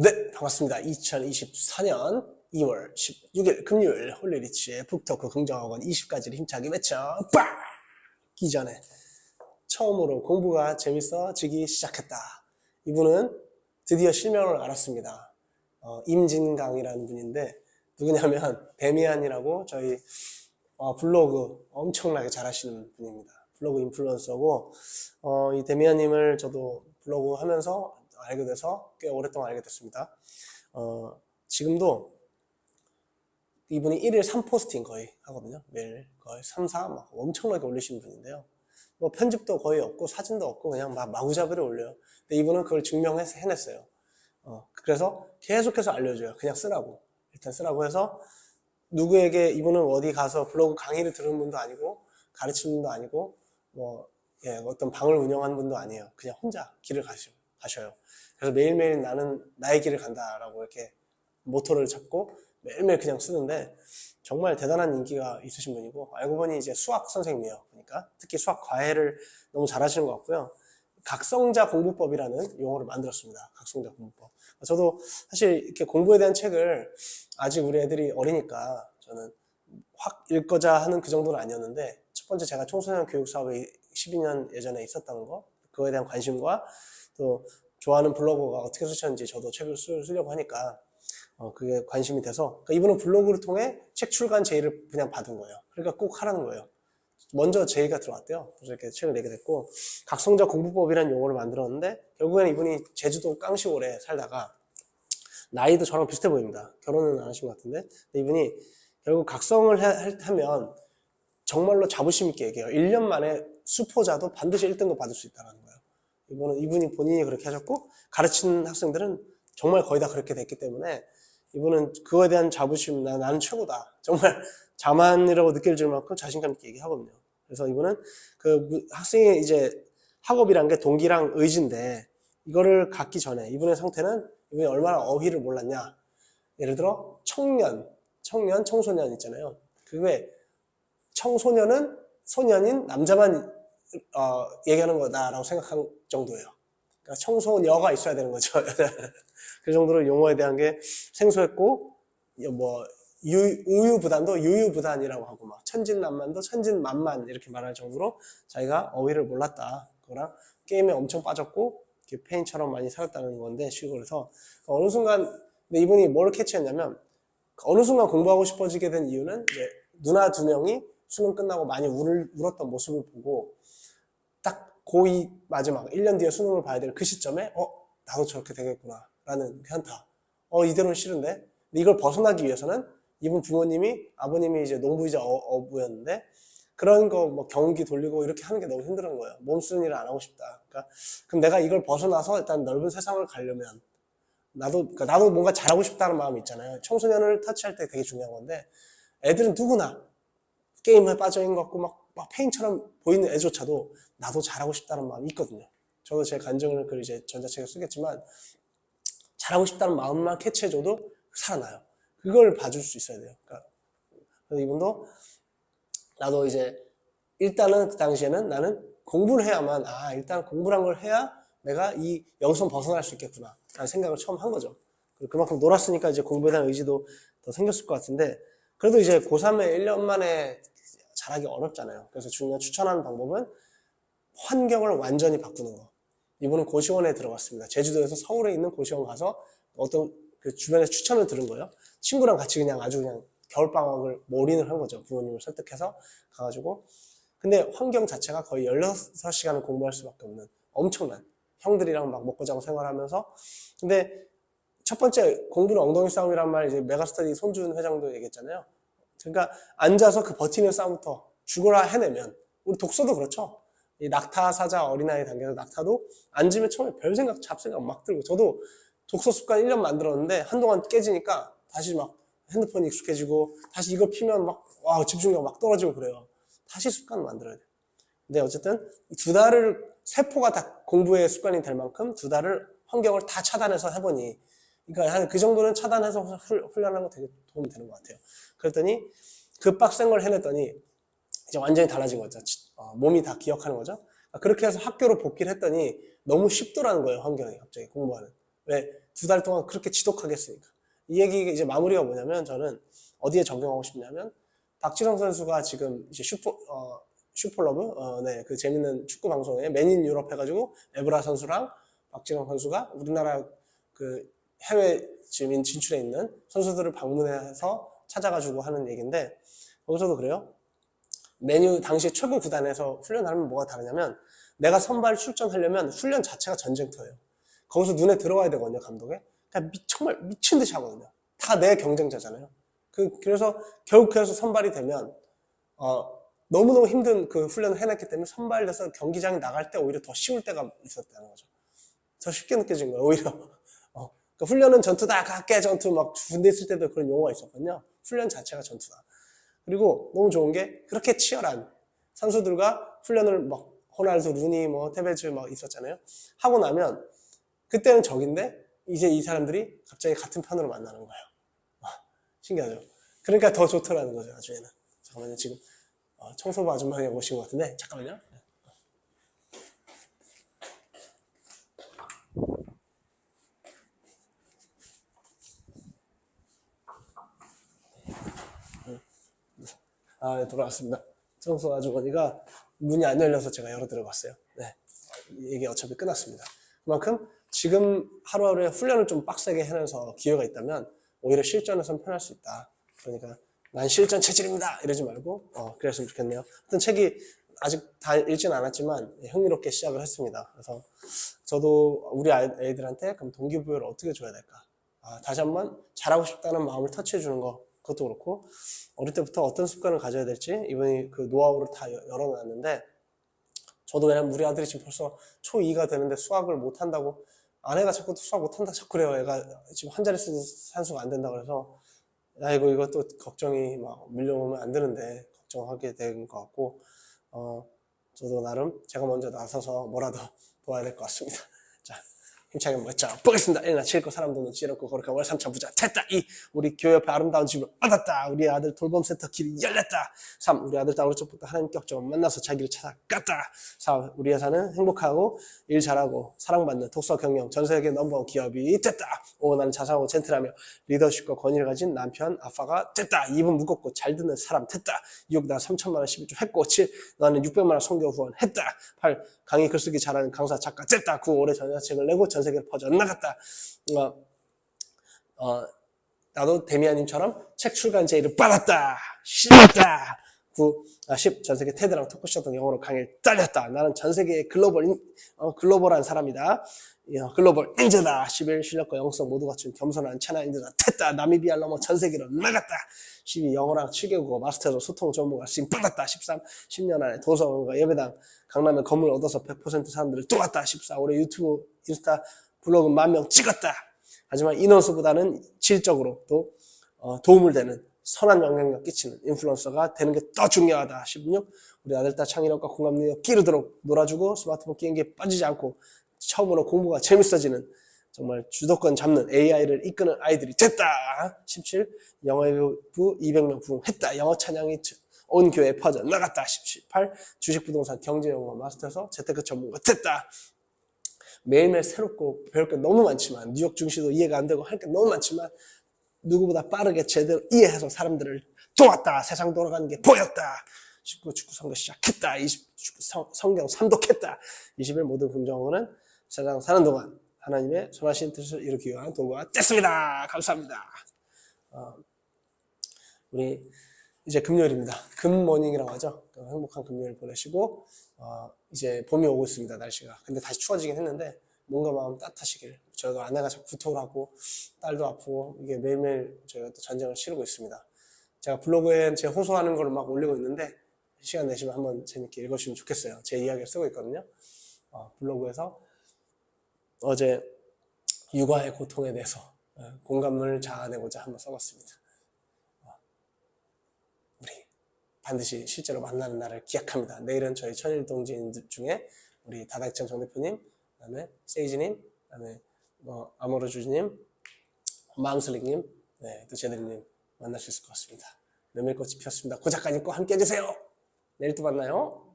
네, 반갑습니다. 2024년 2월 16일 금요일 홀리리치의 북토크 긍정학원 20가지를 힘차게 외쳐 빡! 기 전에 처음으로 공부가 재밌어지기 시작했다. 이분은 드디어 실명을 알았습니다. 임진강이라는 분인데 누구냐면 데미안이라고 저희 블로그 엄청나게 잘하시는 분입니다. 블로그 인플루언서고 이 데미안님을 저도 블로그 하면서 알게 돼서 꽤 오랫동안 알게 됐습니다. 지금도 이분이 1일 3포스팅 거의 하거든요. 매일 거의 3, 4 막 엄청나게 올리시는 분인데요. 뭐 편집도 거의 없고 사진도 없고 그냥 막 마구잡이로 올려요. 근데 이분은 그걸 해냈어요. 그래서 계속해서 알려줘요. 그냥 쓰라고. 일단 쓰라고 해서 누구에게 이분은 어디 가서 블로그 강의를 들은 분도 아니고 가르치는 분도 아니고 어떤 방을 운영하는 분도 아니에요. 그냥 혼자 길을 가셔요. 그래서 매일매일 나는 나의 길을 간다라고 이렇게 모토를 잡고 매일매일 그냥 쓰는데 정말 대단한 인기가 있으신 분이고 알고 보니 이제 수학 선생님이에요. 그러니까 특히 수학 과외를 너무 잘하시는 것 같고요. 각성자 공부법이라는 용어를 만들었습니다. 각성자 공부법. 저도 사실 이렇게 공부에 대한 책을 아직 우리 애들이 어리니까 저는 확 읽고자 하는 그 정도는 아니었는데 첫 번째 제가 청소년 교육 사업에 12년 예전에 있었다는 거 그거에 대한 관심과 또 좋아하는 블로거가 어떻게 쓰셨는지 저도 책을 쓰려고 하니까 그게 관심이 돼서 그러니까 이분은 블로그를 통해 책 출간 제의를 그냥 받은 거예요. 그러니까 꼭 하라는 거예요. 먼저 제의가 들어왔대요. 그래서 이렇게 책을 내게 됐고 각성자 공부법이라는 용어를 만들었는데 결국에는 이분이 제주도 깡시골에 살다가 나이도 저랑 비슷해 보입니다. 결혼은 안 하신 것 같은데 이분이 결국 각성을 하면 정말로 자부심 있게 얘기해요. 1년 만에 수포자도 반드시 1등급 받을 수 있다는 거예요. 이분이 본인이 그렇게 하셨고 가르치는 학생들은 정말 거의 다 그렇게 됐기 때문에 이분은 그거에 대한 자부심, 나는 최고다. 정말 자만이라고 느껴질 만큼 자신감 있게 얘기하거든요. 그래서 이분은 그 학생의 이제 학업이란 게 동기랑 의지인데 이거를 갖기 전에 이분의 상태는 이분이 얼마나 어휘를 몰랐냐. 예를 들어 청년, 청소년 있잖아요. 그게 청소년은 소년인 남자만 얘기하는 거다라고 생각한 정도예요. 그러니까 청소녀가 있어야 되는 거죠. 그 정도로 용어에 대한 게 생소했고 우유부단도 유유부단이라고 하고 막 천진난만도 천진만만 이렇게 말할 정도로 자기가 어휘를 몰랐다. 그거랑 게임에 엄청 빠졌고 페인처럼 많이 살았다는 건데 시골에서 어느 순간 근데 이분이 뭘 캐치했냐면 어느 순간 공부하고 싶어지게 된 이유는 이제 누나 2명이 수능 끝나고 많이 울었던 모습을 보고 딱 고2 마지막 1년 뒤에 수능을 봐야 될 그 시점에 나도 저렇게 되겠구나 라는 현타. 이대로는 싫은데 근데 이걸 벗어나기 위해서는 이분 아버님이 이제 농부이자 어부였는데 그런 거 뭐 경기 돌리고 이렇게 하는 게 너무 힘든 거예요. 몸 쓰는 일을 안 하고 싶다. 그러니까 그럼 내가 이걸 벗어나서 일단 넓은 세상을 가려면 나도 뭔가 잘하고 싶다는 마음이 있잖아요. 청소년을 터치할 때 되게 중요한 건데 애들은 누구나 게임에 빠져있는 것 같고 막 페인처럼 보이는 애조차도 나도 잘하고 싶다는 마음이 있거든요. 저도 제 간증을 이제 전자책에 쓰겠지만 잘하고 싶다는 마음만 캐치해줘도 살아나요. 그걸 봐줄 수 있어야 돼요. 그러니까 이분도 나도 이제 일단은 그 당시에는 나는 공부를 해야만 일단 공부란 걸 해야 내가 여기서 벗어날 수 있겠구나 라는 생각을 처음 한 거죠. 그만큼 놀았으니까 이제 공부에 대한 의지도 더 생겼을 것 같은데 그래도 이제 고3에 1년 만에 잘하기 어렵잖아요. 그래서 추천하는 방법은 환경을 완전히 바꾸는 거. 이분은 고시원에 들어갔습니다. 제주도에서 서울에 있는 고시원 가서 어떤 그 주변에서 추천을 들은 거예요. 친구랑 같이 아주 그냥 겨울방학을 몰인을 한 거죠. 부모님을 설득해서 가가지고. 근데 환경 자체가 거의 16시간을 공부할 수밖에 없는 엄청난 형들이랑 막 먹고 자고 생활하면서 근데 첫 번째 공부는 엉덩이 싸움이란 말 이제 메가스터디 손준 회장도 얘기했잖아요. 그러니까 앉아서 그 버티는 싸움부터 죽어라 해내면 우리 독서도 그렇죠. 이 낙타 사자 어린아이 단계에서 낙타도 앉으면 처음에 별 생각 잡생각 막 들고 저도 독서 습관 1년 만들었는데 한동안 깨지니까 다시 막 핸드폰이 익숙해지고 다시 이거 피면 막 집중력 막 떨어지고 그래요. 다시 습관을 만들어야 돼요. 근데 어쨌든 2달을 세포가 다 공부의 습관이 될 만큼 2달을 환경을 다 차단해서 해보니 그러니까 한 그 정도는 차단해서 훈련하는 거 되게 도움이 되는 것 같아요. 그랬더니 그 빡센 걸 해냈더니 이제 완전히 달라진 거죠. 몸이 다 기억하는 거죠. 그렇게 해서 학교로 복귀를 했더니 너무 쉽더라는 거예요. 환경이 갑자기 공부하는. 왜? 2달 동안 그렇게 지독하게 했으니까. 이 얘기 이제 마무리가 뭐냐면 저는 어디에 적용하고 싶냐면 박지성 선수가 지금 이제 슈퍼러브 네, 그 재밌는 축구 방송에 맨인 유럽 해가지고 에브라 선수랑 박지성 선수가 우리나라 그 해외 지금 진출해 있는 선수들을 방문해서 찾아가지고 하는 얘기인데 거기서도 그래요. 메뉴 당시 최고 구단에서 훈련하면 뭐가 다르냐면 내가 선발 출전하려면 훈련 자체가 전쟁터예요. 거기서 눈에 들어와야 되거든요, 감독에. 그러니까 정말 미친 듯이 하거든요. 다 내 경쟁자잖아요. 그래서 결국 그래서 선발이 되면 너무너무 힘든 그 훈련을 해냈기 때문에 선발돼서 경기장에 나갈 때 오히려 더 쉬울 때가 있었다는 거죠. 더 쉽게 느껴진 거예요, 오히려. 그러니까 훈련은 전투다, 각계 전투, 막 군대 있을 때도 그런 용어가 있었거든요. 훈련 자체가 전투다. 그리고 너무 좋은 게 그렇게 치열한 선수들과 훈련을 막 호날두, 루니, 뭐 테베즈 막 있었잖아요. 하고 나면 그때는 적인데 이제 이 사람들이 갑자기 같은 편으로 만나는 거예요. 신기하죠? 그러니까 더 좋더라는 거죠, 나중에는. 잠깐만요, 지금 청소부 아줌마가 오신 것 같은데 잠깐만요. 네, 돌아왔습니다. 청소 아주머니가 문이 안 열려서 제가 열어 들어갔어요. 네, 이게 어차피 끝났습니다. 그만큼 지금 하루하루에 훈련을 좀 빡세게 해내서 기회가 있다면 오히려 실전에선 편할 수 있다. 그러니까 난 실전 체질입니다 이러지 말고 그랬으면 좋겠네요. 어떤 책이 아직 다 읽지는 않았지만 흥미롭게 시작을 했습니다. 그래서 저도 우리 애들한테 그럼 동기부여를 어떻게 줘야 될까? 다시 한번 잘하고 싶다는 마음을 터치해 주는 거, 그것도 그렇고 어릴 때부터 어떤 습관을 가져야 될지 이번에 그 노하우를 다 열어놨는데 저도 왜냐면 우리 아들이 지금 벌써 초2가 되는데 수학을 못한다고 아내가 자꾸 수학 못한다 자꾸 그래요. 애가 지금 한 자릿수 산수가 안 된다 그래서 아이고 이것도 걱정이 막 밀려오면 안 되는데 걱정하게 된 것 같고 저도 나름 제가 먼저 나서서 뭐라도 도와야 될 것 같습니다. 자, 힘차게 멋져 보겠습니다. 1나 7거 사람도 눈치 잃었고 거룩한 월 3천 부자 됐다. 2. 우리 교회 옆에 아름다운 집을 얻었다. 우리 아들 돌봄센터 길이 열렸다. 3. 우리 아들 딸 오른쪽부터 하나님 격정 만나서 자기를 찾아갔다. 4. 우리 회사는 행복하고 일 잘하고 사랑받는 독서 경영 전 세계 넘버원 기업이 됐다. 5. 나는 자상하고 젠틀하며 리더십과 권위를 가진 남편 아빠가 됐다. 2분 무겁고 잘 듣는 사람 됐다. 6. 나 3천만 원 12조 했고 7. 나는 600만 원 성교 후원 했다. 8. 강의 글쓰기 잘하는 강사 작가 됐다. 9. 올해 전자책을 내고 전 세계로 퍼져나갔다. 나도 데미안님처럼 책 출간 제의를 받았다. 신났다. 9. 10. 전 세계 테드랑 토크쇼 등 영어로 강의를 딸렸다. 나는 전 세계의 글로벌한 사람이다. 글로벌 인재다. 11. 실력과 영성 모두 갖춘 겸손한 천하 인재다. 됐다. 나미비아를 넘어 전 세계로 나갔다. 12. 영어랑 7개국어 마스터로 소통 전문가 쓰임 받았다. 13. 10년 안에 도서관과 예배당 강남에 건물 얻어서 100% 사람들을 도왔다. 14. 올해 유튜브, 인스타, 블로그 10,000명 찍었다. 하지만 인원수보다는 질적으로 또 도움을 되는 선한 영향력 끼치는 인플루언서가 되는 게 더 중요하다. 16. 우리 아들딸 창의력과 공감 능력 끼르도록 놀아주고 스마트폰 게임기에 빠지지 않고 처음으로 공부가 재밌어지는 정말 주도권 잡는 AI를 이끄는 아이들이 됐다. 17. 영어부 200명 부흥했다. 영어 찬양이 온 교회에 퍼져 나갔다. 18. 주식부동산 경제영어 마스터에서 재테크 전문가 됐다. 매일매일 새롭고 배울 게 너무 많지만 뉴욕 증시도 이해가 안 되고 할 게 너무 많지만 누구보다 빠르게 제대로 이해해서 사람들을 도왔다. 세상 돌아가는 게 보였다. 19. 축구 선교 시작했다. 20. 축구 성경 삼독했다. 21. 모든 긍정어는 세상 사는 동안 하나님의 선하신 뜻을 이루기 위한 동거가 됐습니다. 감사합니다. 우리 이제 금요일입니다. 금모닝이라고 하죠. 행복한 금요일 보내시고 이제 봄이 오고 있습니다. 날씨가. 근데 다시 추워지긴 했는데 몸과 마음 따뜻하시길. 저희가 아내가 자꾸 구토를 하고 딸도 아프고 이게 매일매일 저희가 또 전쟁을 치르고 있습니다. 제가 블로그에 제 호소하는 걸 막 올리고 있는데 시간 내시면 한번 재밌게 읽으시면 좋겠어요. 제 이야기를 쓰고 있거든요. 블로그에서 어제 육아의 고통에 대해서 공감을 자아내고자 한번 써봤습니다. 우리 반드시 실제로 만나는 날을 기약합니다. 내일은 저희 천일동지인들 중에 우리 다다익찬 정 대표님, 그 다음에 세이지님, 그 다음에 아모르주님, 망슬릭님, 네, 또 제드님 만날 수 있을 것 같습니다. 메밀꽃이 피었습니다. 고 작가님 꼭 함께 해주세요. 내일 또 만나요.